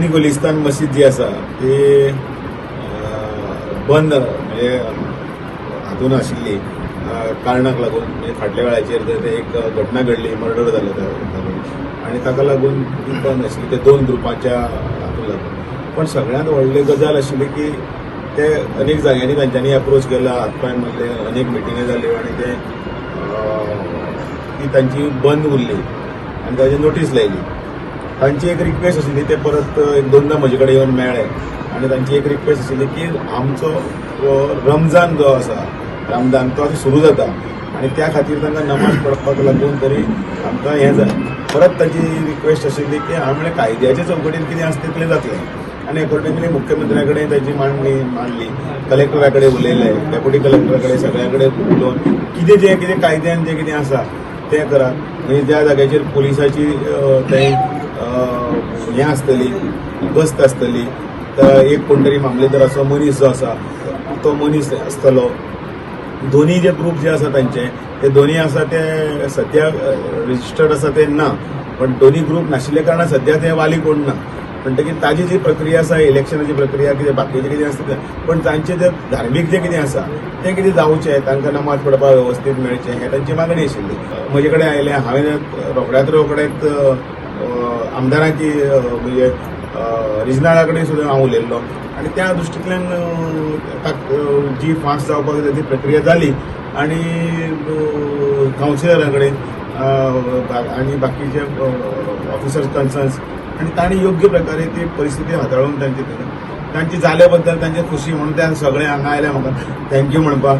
गुलिस्तान मस्जिद जी आसा ती बंद म्हणजे हातून आशिल्ली कारणाक लागून म्हणजे फाटल्या वेळाचेर ते एक घटना घडली, मर्डर जालो आनी ताका लागून ती बंद आशिल्ली ते दोन ग्रुपांच्या हातून लागून. पण सगळ्यांत व्हडली गजाल आशिल्ली की ते अनेक जाग्यांनी तांच्यांनी अप्रोच केला, हातपाय मारले, अनेक मिटिंग्यो जाल्यो आनी ते ती तांची बंद उरली आनी ताची नोटीस लायली. तांची एक रिक्वेस्ट आशिल्ली, ते परत एक दोनदा म्हजे कडेन येवन मेळ्ळे आनी तांची एक रिक्वेस्ट आशिल्ली की आमचो रमजान जो आसा रमजान तो सुरू जाता आनी त्या खातीर तांकां नमाज पडपाक लागून तरी आमकां हें जाय. परत ताची रिक्वेस्ट आशिल्ली की आमच्या कायद्याच्या चौकटीन कितें आसा तितलें जातलें आनी अकॉर्डिंगली मुख्यमंत्र्या कडेन ताची मांडली, कलेक्टरा कडेन उलयलें, डेप्युटी कलेक्टरा कडेन सगळ्या कडेन उलोवन कितें कायद्यान जें कितें आसा तें करा. म्हणजे ज्या जाग्याचेर पुलिसाची थंय हें आसतली, गस्त आसतली, एक कोण तरी मामलेदार असो मनीस जो आसा तो मनीस आसतलो. दोन्ही जे ग्रुप जे आसा तांचे ते दोन्ही आसा ते सद्या रजिस्टर्ड आसा ते ना, पण दोन्ही ग्रुप नाशिल्ल्या कारणान सद्या ते वाली कोण ना. म्हणटकीर ताजी जी प्रक्रिया आसा इलेक्शनाची प्रक्रिया कितें बाकीचें कितें आसता पण तांचें जें धार्मीक जें कितें आसा तें कितें जावचें, तांकां नमाज पडपाक वेवस्थीत मेळचें हें तांची मागणी आशिल्ली. म्हजे कडेन आयलें, हांवें रोखड्याच आमदाराची म्हणजे रिजनला कडेन सुद्दां हांव उलयल्लो आनी त्या दृश्टींतल्यान जी फास्ट जावपाक जाय ती प्रक्रिया जाली आनी कावन्सिलरा कडेन आनी बाकीचे ऑफिसर्स कन्सर्न्स आनी तांणी योग्य प्रकारे ती परिस्थिती हाताळून तांची जाले बद्दल तांचे खुशी म्हणून ते सगळे हांगा आयले म्हाका थँक्यू म्हणपाक.